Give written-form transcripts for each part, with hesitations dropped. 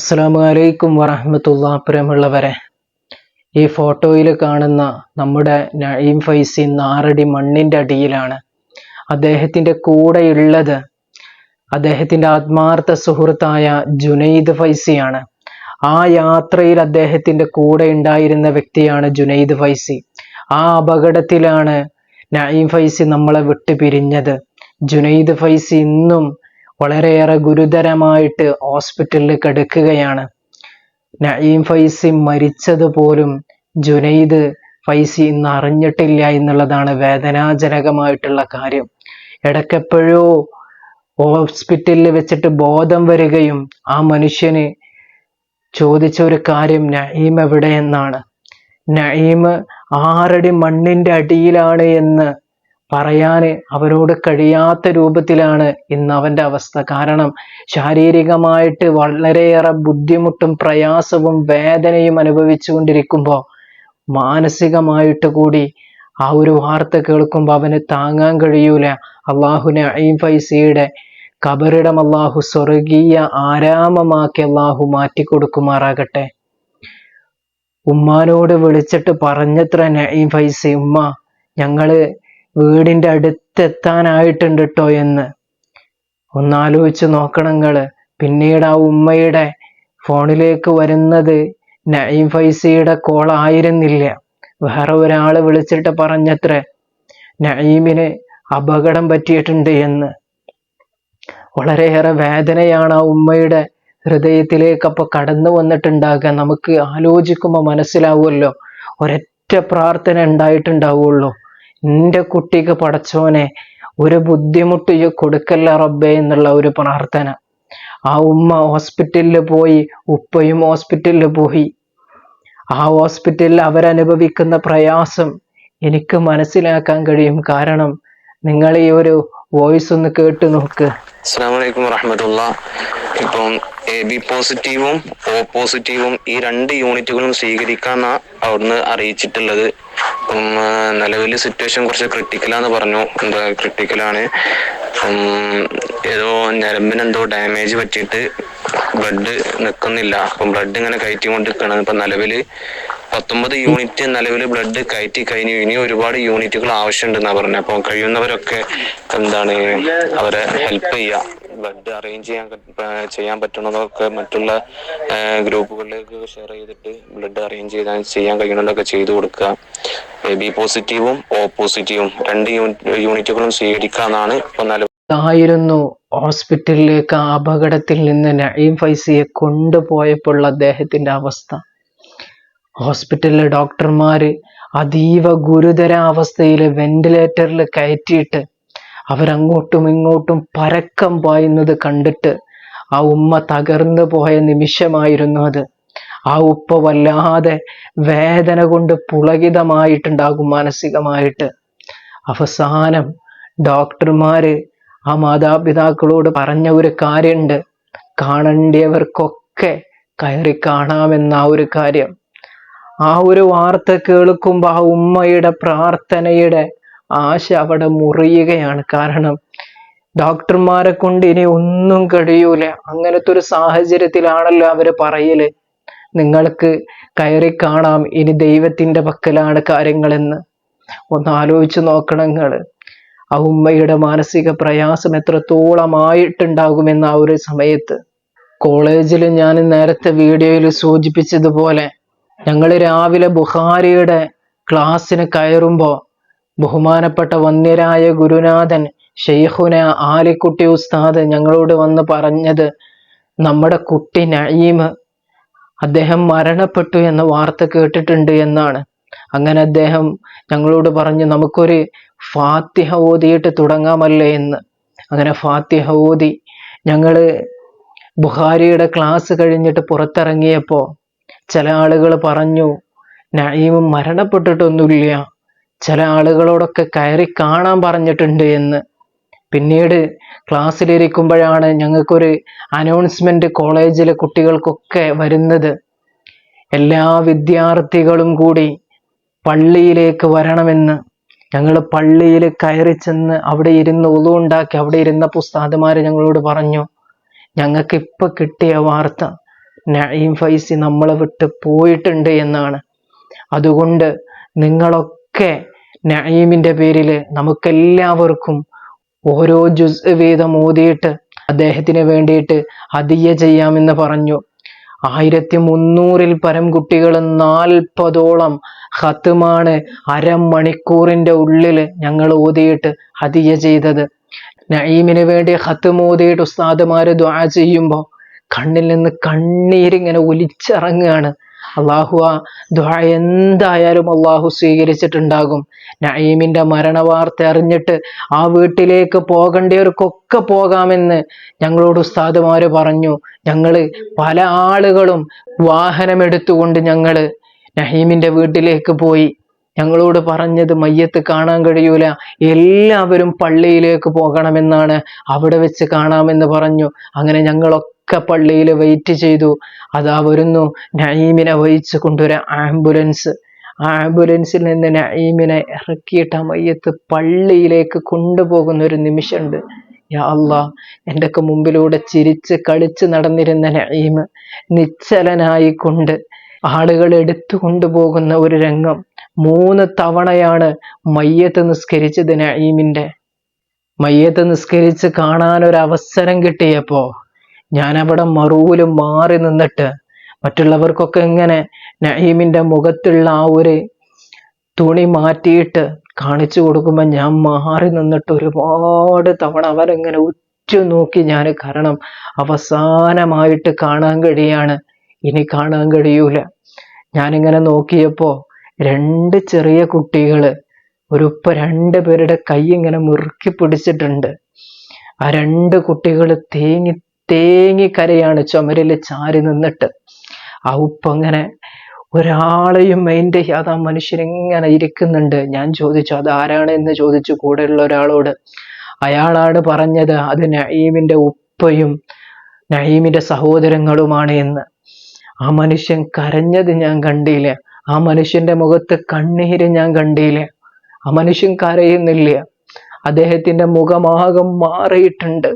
അസ്സലാമു അലൈക്കും വറഹ്മത്തുള്ളാഹി. പ്രിയമുള്ളവരെ, ഈ ഫോട്ടോയിൽ കാണുന്ന നമ്മുടെ നഈം ഫൈസി 6 അടി മണ്ണിന്റെ അടിയിലാണ്. അദ്ദേഹത്തിന്റെ കൂടെയുള്ളത് അദ്ദേഹത്തിന്റെ ആത്മാർത്ഥ സുഹൃത്തായ ജുനൈദ് ഫൈസിയാണ്. ആ യാത്രയിൽ അദ്ദേഹത്തിന്റെ കൂടെ ഉണ്ടായിരുന്ന വ്യക്തിയാണ് ജുനൈദ് ഫൈസി. ആ അപകടത്തിലാണ് നഈം ഫൈസി നമ്മളെ വിട്ടു പിരിഞ്ഞത്. ജുനൈദ് ഫൈസി ഇന്നും വളരെയേറെ ഗുരുതരമായിട്ട് ഹോസ്പിറ്റലിൽ കിടക്കുകയാണ്. നഈം ഫൈസി മരിച്ചത് പോലും ജുനൈദ് ഫൈസി ഇന്ന് അറിഞ്ഞിട്ടില്ല എന്നുള്ളതാണ് വേദനാജനകമായിട്ടുള്ള കാര്യം. ഇടയ്ക്കെപ്പോഴോ ഹോസ്പിറ്റലിൽ വെച്ചിട്ട് ബോധം വരികയും ആ മനുഷ്യന് ചോദിച്ച ഒരു കാര്യം നഈം എവിടെ എന്നാണ്. നഈം 6 അടി മണ്ണിന്റെ അടിയിലാണ് എന്ന് പറയാന് അവരോട് കഴിയാത്ത രൂപത്തിലാണ് ഇന്ന് അവന്റെ അവസ്ഥ. കാരണം ശാരീരികമായിട്ട് വളരെയേറെ ബുദ്ധിമുട്ടും പ്രയാസവും വേദനയും അനുഭവിച്ചു കൊണ്ടിരിക്കുമ്പോൾ മാനസികമായിട്ട് കൂടി ആ ഒരു വാർത്ത കേൾക്കുമ്പോൾ അവന് താങ്ങാൻ കഴിയൂല. അള്ളാഹു നഈം ഫൈസിയുടെ ഖബറിടം അള്ളാഹു സ്വർഗീയ ആരാമമാക്കി അള്ളാഹു മാറ്റിക്കൊടുക്കുമാറാകട്ടെ. ഉമ്മാനോട് വിളിച്ചിട്ട് പറഞ്ഞത്ര നഈം ഫൈസി, ഉമ്മ ഞങ്ങള് വീടിന്റെ അടുത്തെത്താനായിട്ടുണ്ട് ട്ടോ എന്ന്. ഒന്നാലോചിച്ച് നോക്കണങ്ങള്. പിന്നീട് ആ ഉമ്മയുടെ ഫോണിലേക്ക് വരുന്നത് നഈം ഫൈസിയുടെ കോൾ ആയിരുന്നില്ല, വേറെ ഒരാള് വിളിച്ചിട്ട് പറഞ്ഞത്ര നഈമിന് അപകടം പറ്റിയിട്ടുണ്ട് എന്ന്. വളരെയേറെ വേദനയാണ് ആ ഉമ്മയുടെ ഹൃദയത്തിലേക്ക് അപ്പൊ കടന്നു വന്നിട്ടുണ്ടാകുക. നമുക്ക് ആലോചിക്കുമ്പോൾ മനസ്സിലാവുമല്ലോ, ഒരൊറ്റ പ്രാർത്ഥന ഉണ്ടായിട്ടുണ്ടാവുള്ളൂ, എൻ്റെ കുട്ടിക്ക് പടച്ചോനെ ഒരു ബുദ്ധിമുട്ട് കൊടുക്കല്ല റബ്ബേ എന്നുള്ള ഒരു പ്രാർത്ഥന. ആ ഉമ്മ ഹോസ്പിറ്റലിൽ പോയി, ഉപ്പയും ഹോസ്പിറ്റലിൽ പോയി. ആ ഹോസ്പിറ്റലിൽ അവരനുഭവിക്കുന്ന പ്രയാസം എനിക്ക് മനസ്സിലാക്കാൻ കഴിയും. കാരണം നിങ്ങൾ ഈ ഒരു വോയിസ് ഒന്ന് കേട്ടു നോക്ക്. അസ്സലാമു അലൈക്കും വറഹ്മത്തുള്ളാഹി. ഇപ്പം AB പോസിറ്റീവും O പോസിറ്റീവും ഈ 2 യൂണിറ്റുകളും സ്വീകരിക്കാന്നാ അവിടുന്ന് അറിയിച്ചിട്ടുള്ളത്. അപ്പം നിലവിൽ സിറ്റുവേഷൻ കുറച്ച് ക്രിട്ടിക്കലാന്ന് പറഞ്ഞു. എന്താ ക്രിട്ടിക്കലാണ്, ഏതോ ഞരമ്പിനെന്തോ ഡാമേജ് പറ്റിയിട്ട് ബ്ലഡ് നിൽക്കുന്നില്ല. അപ്പം ബ്ലഡ് ഇങ്ങനെ കയറ്റിക്കൊണ്ടിരിക്കുകയാണ്. ഇപ്പം നിലവിൽ 19 യൂണിറ്റ് നിലവിൽ ബ്ലഡ് കയറ്റി കഴിഞ്ഞു. ഇനി ഒരുപാട് യൂണിറ്റുകൾ ആവശ്യമുണ്ടെന്നാണ് പറഞ്ഞത്. അപ്പോൾ കഴിയുന്നവരൊക്കെ അവരെ ഹെൽപ്പ് ചെയ്യുക. ബ്ലഡ് അറേഞ്ച് ചെയ്യാൻ പറ്റണതൊക്കെ മറ്റുള്ള ഗ്രൂപ്പുകളിലേക്ക് ഷെയർ ചെയ്തിട്ട് ബ്ലഡ് അറേഞ്ച് ചെയ്യാൻ കഴിയുന്നതൊക്കെ ചെയ്തു കൊടുക്കുക. AB പോസിറ്റീവും O പോസിറ്റീവും 2 യൂണിറ്റുകളും സ്വീകരിക്കാന്നാണ് ഇപ്പൊ ആയിരുന്നു. ഹോസ്പിറ്റലിലേക്ക് ആ അപകടത്തിൽ നിന്ന് നഈം ഫൈസിയെ കൊണ്ടുപോയപ്പോൾ അദ്ദേഹത്തിന്റെ അവസ്ഥ, ഹോസ്പിറ്റലിലെ ഡോക്ടർമാര് അതീവ ഗുരുതരാവസ്ഥയിൽ വെന്റിലേറ്ററിൽ കയറ്റിയിട്ട് അവരങ്ങോട്ടും ഇങ്ങോട്ടും പരക്കം പായുന്നത് കണ്ടിട്ട് ആ ഉമ്മ തകർന്നു പോയ നിമിഷമായിരുന്നു അത്. ആ ഉപ്പ വല്ലാതെ വേദന കൊണ്ട് പുളകിതമായിട്ടുണ്ടാകും മാനസികമായിട്ട്. അവസാനം ഡോക്ടർമാര് ആ മാതാപിതാക്കളോട് പറഞ്ഞ ഒരു കാര്യമുണ്ട്, കാണേണ്ടിയവർക്കൊക്കെ കയറി കാണാമെന്ന ആ ഒരു കാര്യം. ആ ഒരു വാർത്ത കേൾക്കുമ്പോൾ ആ ഉമ്മയുടെ പ്രാർത്ഥനയുടെ ആശ അവിടെ മുറിയുകയാണ്. കാരണം ഡോക്ടർമാരെ കൊണ്ട് ഇനി ഒന്നും കഴിയൂല. അങ്ങനത്തെ ഒരു സാഹചര്യത്തിലാണല്ലോ അവര് പറയല്, നിങ്ങൾക്ക് കയറി കാണാം, ഇനി ദൈവത്തിന്റെ പക്കലാണ് കാര്യങ്ങളെന്ന്. ഒന്ന് ആലോചിച്ച് നോക്കണങ്ങള്. ആ ഉമ്മയുടെ മാനസിക പ്രയാസം എത്രത്തോളമായിട്ടുണ്ടാകുമെന്ന് ആ ഒരു സമയത്ത്. കോളേജിൽ ഞാൻ നേരത്തെ വീഡിയോയിൽ സൂചിപ്പിച്ചതുപോലെ ഞങ്ങൾ രാവിലെ ബുഖാരിയുടെ ക്ലാസ്സിന് കയറുമ്പോൾ ബഹുമാനപ്പെട്ട വന്യരായ ഗുരുനാഥൻ ഷെയ്ഖുന ആലിക്കുട്ടി ഉസ്താദ് ഞങ്ങളോട് വന്ന് പറഞ്ഞത്, നമ്മുടെ കുട്ടി നഈം അദ്ദേഹം മരണപ്പെട്ടു എന്ന വാർത്ത കേട്ടിട്ടുണ്ട് എന്നാണ്. അങ്ങനെ അദ്ദേഹം ഞങ്ങളോട് പറഞ്ഞു, നമുക്കൊരു ഫാത്തിഹ ഓതിയിട്ട് തുടങ്ങാമല്ലേ എന്ന്. അങ്ങനെ ഫാത്തിഹ ഓതി ഞങ്ങള് ബുഖാരിയുടെ ക്ലാസ് കഴിഞ്ഞിട്ട് പുറത്തിറങ്ങിയപ്പോ ചില ആളുകൾ പറഞ്ഞു, നഈം മരണപ്പെട്ടിട്ടൊന്നുമില്ല, ചില ആളുകളോടൊക്കെ കയറി കാണാൻ പറഞ്ഞിട്ടുണ്ട് എന്ന്. പിന്നീട് ക്ലാസ്സിലിരിക്കുമ്പോഴാണ് ഞങ്ങൾക്കൊരു അനൗൺസ്മെന്റ് കോളേജിലെ കുട്ടികൾക്കൊക്കെ വരുന്നത്, എല്ലാ വിദ്യാർത്ഥികളും കൂടി പള്ളിയിലേക്ക് വരണമെന്ന്. ഞങ്ങൾ പള്ളിയിൽ കയറി ചെന്ന് അവിടെ ഇരുന്ന് ഉളു ഉണ്ടാക്കി അവിടെ ഇരുന്ന ഉസ്താദുമാര് ഞങ്ങളോട് പറഞ്ഞു, ഞങ്ങൾക്ക് ഇപ്പൊ കിട്ടിയ വാർത്ത നഈം ഫൈസി നമ്മളെ വിട്ട് പോയിട്ടുണ്ട് എന്നാണ്. അതുകൊണ്ട് നിങ്ങളൊക്കെ നഈമിന്റെ പേരിൽ നമുക്കെല്ലാവർക്കും ഓരോ ജുസ് വീതം ഓതിയിട്ട് അദ്ദേഹത്തിന് വേണ്ടിയിട്ട് ഹദിയ ചെയ്യാമെന്ന് പറഞ്ഞു. 1300 പരം കുട്ടികൾ 40ഓളം ഖത്മാണ് അരമണിക്കൂറിന്റെ ഉള്ളിൽ ഞങ്ങൾ ഓതിയിട്ട് ഹദിയ ചെയ്തത്. നഈമിന് വേണ്ടി ഖത്ം ഓതിയിട്ട് ഉസ്താദുമാര് ദുആ ചെയ്യുമ്പോൾ കണ്ണിൽ നിന്ന് കണ്ണീരിങ്ങനെ ഒലിച്ചിറങ്ങുകയാണ്. അള്ളാഹു ആ ദുആ എന്തായാലും അള്ളാഹു സ്വീകരിച്ചിട്ടുണ്ടാകും. നഈമിന്റെ മരണവാർത്ത അറിഞ്ഞിട്ട് ആ വീട്ടിലേക്ക് പോകേണ്ടവർക്കൊക്കെ പോകാമെന്ന് ഞങ്ങളോട് ഉസ്താദുമാര് പറഞ്ഞു. ഞങ്ങള് പല ആളുകളും വാഹനമെടുത്തുകൊണ്ട് ഞങ്ങള് നഈമിന്റെ വീട്ടിലേക്ക് പോയി. ഞങ്ങളോട് പറഞ്ഞത് മയ്യത്ത് കാണാൻ കഴിയൂല, എല്ലാവരും പള്ളിയിലേക്ക് പോകണമെന്നാണ്, അവിടെ വെച്ച് കാണാമെന്ന് പറഞ്ഞു. അങ്ങനെ ഞങ്ങളൊക്കെ പള്ളിയിൽ വെയിറ്റ് ചെയ്തു. അതാ വരുന്നു നഈമിനെ വഹിച്ചു കൊണ്ടൊരു ആംബുലൻസ്. ആ ആംബുലൻസിൽ നിന്ന് നഈമിനെ ഇറക്കിയിട്ട് ആ മയ്യത്ത് പള്ളിയിലേക്ക് കൊണ്ടുപോകുന്ന ഒരു നിമിഷമുണ്ട്. യാ അല്ലാ, എന്റെയൊക്കെ മുമ്പിലൂടെ ചിരിച്ച് കളിച്ച് നടന്നിരുന്ന നഈം നിശ്ചലനായിക്കൊണ്ട് ആളുകൾ എടുത്തു കൊണ്ടുപോകുന്ന ഒരു രംഗം. 3 തവണയാണ് മയ്യത്ത് നിസ്കരിച്ചത് നഈമിന്റെ. മയ്യത്ത് നിസ്കരിച്ച് കാണാൻ ഒരു അവസരം കിട്ടിയപ്പോ ഞാൻ അവിടെ മറൂല് മാറി നിന്നിട്ട് മറ്റുള്ളവർക്കൊക്കെ ഇങ്ങനെ നഈമിന്റെ മുഖത്തുള്ള ആ ഒരു തുണി മാറ്റിയിട്ട് കാണിച്ചു കൊടുക്കുമ്പോൾ ഞാൻ മാറി നിന്നിട്ട് ഒരുപാട് തവണ അവരെങ്ങനെ ഉറ്റുനോക്കി ഞാൻ. കാരണം അവസാനമായിട്ട് കാണാൻ കഴിയാണ്, ഇനി കാണാൻ കഴിയൂല. ഞാനിങ്ങനെ നോക്കിയപ്പോ 2 ചെറിയ കുട്ടികള് ഒരു ഉപ്പ 2 പേരുടെ കൈ ഇങ്ങനെ മുറുക്കി പിടിച്ചിട്ടുണ്ട്. ആ 2 കുട്ടികൾ തേങ്ങി തേങ്ങി കരയാണ് ചുമരിൽ ചാരി നിന്നിട്ട്. ആ ഉപ്പ അങ്ങനെ ഒരാളെയും മൈൻഡ് ചെയ്യാതെ ആ മനുഷ്യൻ ഇങ്ങനെ ഇരിക്കുന്നുണ്ട്. ഞാൻ ചോദിച്ചു അതാരാണ് എന്ന് ചോദിച്ചു കൂടെയുള്ള ഒരാളോട്. അയാളാണ് പറഞ്ഞത് അത് നഈമിന്റെ ഉപ്പയും നഈമിന്റെ സഹോദരങ്ങളുമാണ് എന്ന്. ആ മനുഷ്യൻ കരഞ്ഞത് ഞാൻ കണ്ടില്ല, ആ മനുഷ്യന്റെ മുഖത്ത് കണ്ണീര് ഞാൻ കണ്ടില്ല. ആ മനുഷ്യൻ കരയുന്നില്ല, അദ്ദേഹത്തിന്റെ മുഖമാകം മാറിയിട്ടുണ്ട്.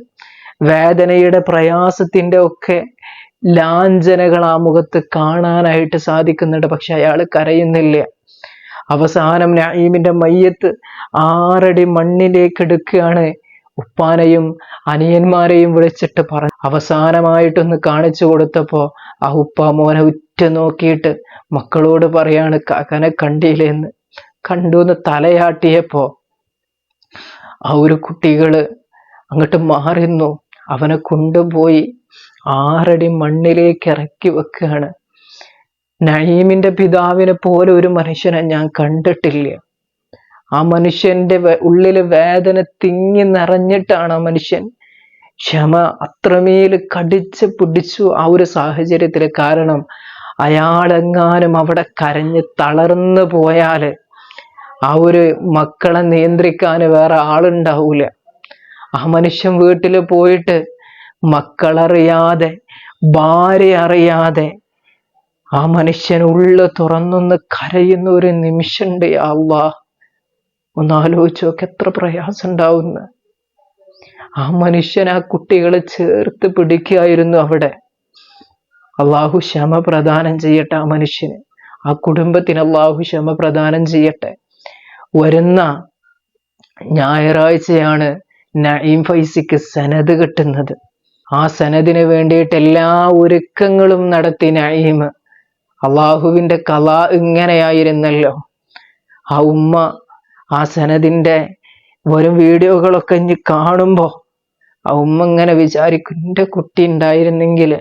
വേദനയുടെ പ്രയാസത്തിന്റെ ഒക്കെ ലാഞ്ചനകൾ ആ മുഖത്ത് കാണാനായിട്ട് സാധിക്കുന്നുണ്ട്. പക്ഷെ അയാൾ കരയുന്നില്ല. അവസാനം നഈമിന്റെ മയ്യത്ത് 6 അടി മണ്ണിലേക്ക് എടുക്കുകയാണ്. ഉപ്പാനെയും അനിയന്മാരെയും വിളിച്ചിട്ട് പറഞ്ഞു. അവസാനമായിട്ടൊന്ന് കാണിച്ചു കൊടുത്തപ്പോ ആ ഉപ്പ മോനെ ഉറ്റ നോക്കിയിട്ട് മക്കളോട് പറയാണ് കാക്കനെ കണ്ടില്ലേന്ന്. കണ്ടുന്ന് തലയാട്ടിയപ്പോ ആ ഒരു കുട്ടികള് അങ്ങോട്ട് മാറുന്നു. അവനെ കൊണ്ടുപോയി 6 അടി മണ്ണിലേക്ക് ഇറക്കി വെക്കുകയാണ്. നഈമിന്റെ പിതാവിനെ പോലെ ഒരു മനുഷ്യനെ ഞാൻ കണ്ടിട്ടില്ല. ആ മനുഷ്യന്റെ ഉള്ളില് വേദന തിങ്ങി നിറഞ്ഞിട്ടാണ് ആ മനുഷ്യൻ ക്ഷമ അത്രമേൽ കടിച്ച് പിടിച്ചു ആ ഒരു സാഹചര്യത്തില്. കാരണം അയാളെങ്ങാനും അവിടെ കരഞ്ഞ് തളർന്നു പോയാല് ആ ഒരു മക്കളെ നിയന്ത്രിക്കാൻ വേറെ ആളുണ്ടാവൂല. ആ മനുഷ്യൻ വീട്ടിൽ പോയിട്ട് മക്കളറിയാതെ ഭാര്യ അറിയാതെ ആ മനുഷ്യൻ ഉള്ളു തുറന്നൊന്ന് കരയുന്ന ഒരു നിമിഷമുണ്ട്. അള്ളാ, ഒന്ന് ആലോചിച്ച് നോക്ക് എത്ര പ്രയാസം ഉണ്ടാവുന്ന. ആ മനുഷ്യൻ ആ കുട്ടികളെ ചേർത്ത് പിടിക്കുകയായിരുന്നു അവിടെ. അള്ളാഹു ക്ഷമ പ്രദാനം ചെയ്യട്ടെ ആ മനുഷ്യന്, ആ കുടുംബത്തിന് അള്ളാഹു ക്ഷമ പ്രദാനം ചെയ്യട്ടെ. വരുന്ന ഞായറാഴ്ചയാണ് നഈം ഫൈസിക്ക് സനത് കിട്ടുന്നത്. ആ സനദിന് വേണ്ടിയിട്ട് എല്ലാ ഒരുക്കങ്ങളും നടത്തി നഈം. അള്ളാഹുവിന്റെ ഖളാ ഇങ്ങനെയായിരുന്നല്ലോ. ആ ഉമ്മ ആ സനദിന്റെ വരും വീഡിയോകളൊക്കെ ഇനി കാണുമ്പോ ആ ഉമ്മ ഇങ്ങനെ വിചാരിക്കും എൻ്റെ കുട്ടി ഉണ്ടായിരുന്നെങ്കിൽ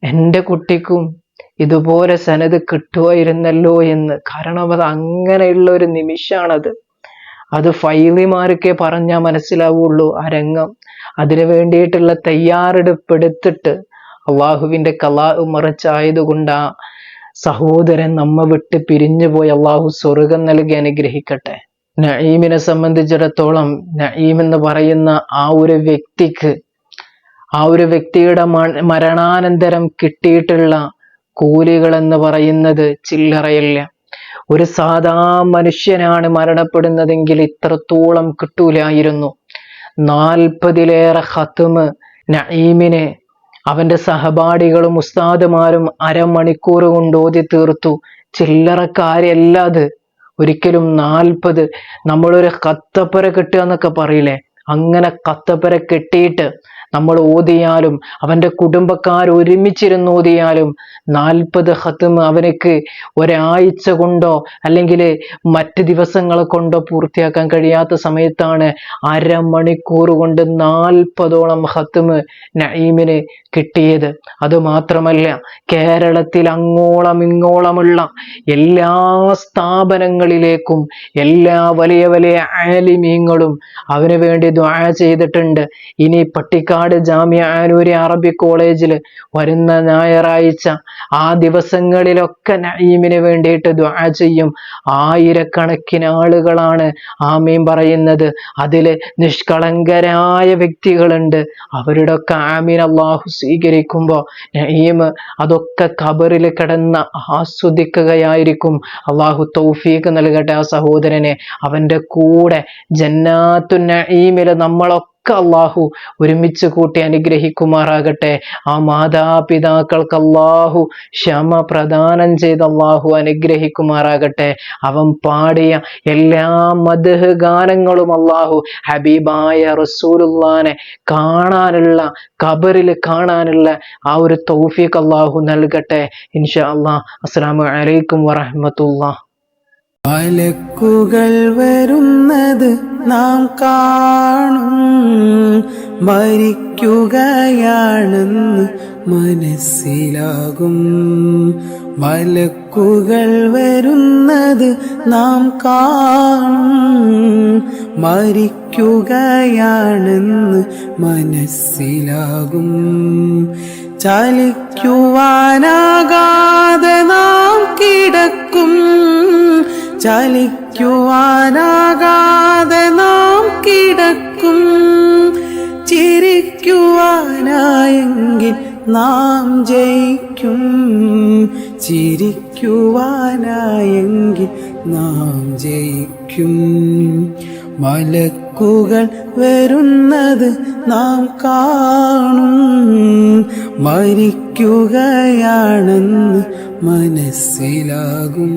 എൻ്റെ കുട്ടിക്കും ഇതുപോലെ സനത് കിട്ടുമായിരുന്നല്ലോ എന്ന്. കാരണം അത് അങ്ങനെയുള്ള ഒരു നിമിഷാണത്. അത് ഫൈലിമാർക്കേ പറഞ്ഞാൽ മനസ്സിലാവുള്ളൂ ആ രംഗം. അതിനു വേണ്ടിയിട്ടുള്ള തയ്യാറെടുപ്പെടുത്തിട്ട് അള്ളാഹുവിന്റെ ഖളാ മറിച്ചായതുകൊണ്ട് ആ സഹോദരൻ നമ്മ വിട്ട് പിരിഞ്ഞു പോയി. അള്ളാഹു സ്വർഗം നൽകി അനുഗ്രഹിക്കട്ടെ. നഈമിനെ സംബന്ധിച്ചിടത്തോളം നഈം എന്ന് പറയുന്ന ആ ഒരു വ്യക്തിക്ക്, ആ ഒരു വ്യക്തിയുടെ മരണാനന്തരം കിട്ടിയിട്ടുള്ള കൂലികൾ എന്ന് പറയുന്നത് ചില്ലറയില്ല. ഒരു സാധാ മനുഷ്യനാണ് മരണപ്പെടുന്നതെങ്കിൽ ഇത്രത്തോളം കിട്ടൂലായിരുന്നു. 40-ലേറെ ഖത്മ് നഈമിന് അവന്റെ സഹപാഠികളും ഉസ്താദുമാരും അരമണിക്കൂർ കൊണ്ട് ഓതി തീർത്തു. ചില്ലറക്കാര്യല്ല അത്. ഒരിക്കലും 40 നമ്മളൊരു കത്തപ്പര കെട്ടുക എന്നൊക്കെ പറയില്ലേ, അങ്ങനെ കത്തപ്പര കെട്ടിയിട്ട് നമ്മൾ ഓതിയാലും അവന്റെ കുടുംബക്കാർ ഒരുമിച്ചിരുന്ന് ഓതിയാലും 40 ഖത്മ് അവനക്ക് ഒരാഴ്ച കൊണ്ടോ അല്ലെങ്കിൽ മറ്റ് ദിവസങ്ങളെ കൊണ്ടോ പൂർത്തിയാക്കാൻ കഴിയാത്ത സമയത്താണ് അരമണിക്കൂർ കൊണ്ട് 40ഓളം ഖത്മ് നഈമിന് കിട്ടിയത്. അതുമാത്രമല്ല, കേരളത്തിൽ അങ്ങോളം ഇങ്ങോളമുള്ള എല്ലാ സ്ഥാപനങ്ങളിലേക്കും എല്ലാ വലിയ വലിയ ആലിമീങ്ങളും അവന് വേണ്ടി ദുആ ചെയ്തിട്ടുണ്ട്. ഇനി പട്ടിക്കാട് ജാമിയ ആനൂരി അറബിക് കോളേജിൽ വരുന്ന ഞായറാഴ്ച ആ ദിവസങ്ങളിലൊക്കെ നഈമിന് വേണ്ടിയിട്ട് ദുആ ചെയ്യും. ആയിരക്കണക്കിന് ആളുകളാണ് ആമീൻ പറയുന്നത്. അതില് നിഷ്കളങ്കരായ വ്യക്തികളുണ്ട്. അവരുടെ ഒക്കെ ആമീൻ അല്ലാഹു സ്വീകരിക്കുമ്പോ നഈം അതൊക്കെ ഖബറിൽ കിടന്ന് ആസ്വദിക്കുകയായിരിക്കും. അല്ലാഹു തൗഫീഖ് നൽകട്ടെ ആ സഹോദരനെ. അവന്റെ കൂടെ ജന്നാത്തുൻ നഈമില് നമ്മളൊക്കെ അല്ലാഹു ഒരുമിച്ച് കൂട്ടി അനുഗ്രഹിക്കുമാറാകട്ടെ. ആ മാതാപിതാക്കൾക്ക് അല്ലാഹു ക്ഷമ പ്രദാനം ചെയ്ത് അല്ലാഹു അനുഗ്രഹിക്കുമാറാകട്ടെ. അവൻ പാടിയ എല്ലാ മദ്ഹ് ഗാനങ്ങളും അല്ലാഹു ഹബീബായ റസൂലുള്ളാനെ കാണാനുള്ള, ഖബറിൽ കാണാനുള്ള ആ ഒരു തൗഫീഖ് അല്ലാഹു നൽകട്ടെ. ഇൻഷാ അല്ലാഹ്. അസ്സലാമു അലൈക്കും വറഹ്മത്തുള്ളാഹി. മലക്കുകൾ വരുന്നത് നാം കാണും, മരിക്കുകയാണെന്ന് മനസ്സിലാകും. മലക്കുകൾ വരുന്നത് നാം കാണും, മരിക്കുകയാണെന്ന് മനസ്സിലാകും. ചലിക്കുവാനാകാതെ നാം കിടക്കും, ചലിക്കുവാനാകാതെ നാം കിടക്കും. ചിരിക്കുവാനായെങ്കിൽ നാം ജയിക്കും, ചിരിക്കുവാനായെങ്കിൽ നാം ജയിക്കും. മലക്കുകൾ വരുന്നത് നാം കാണും, മരിക്കുകയാണെന്ന് മനസ്സിലാകും.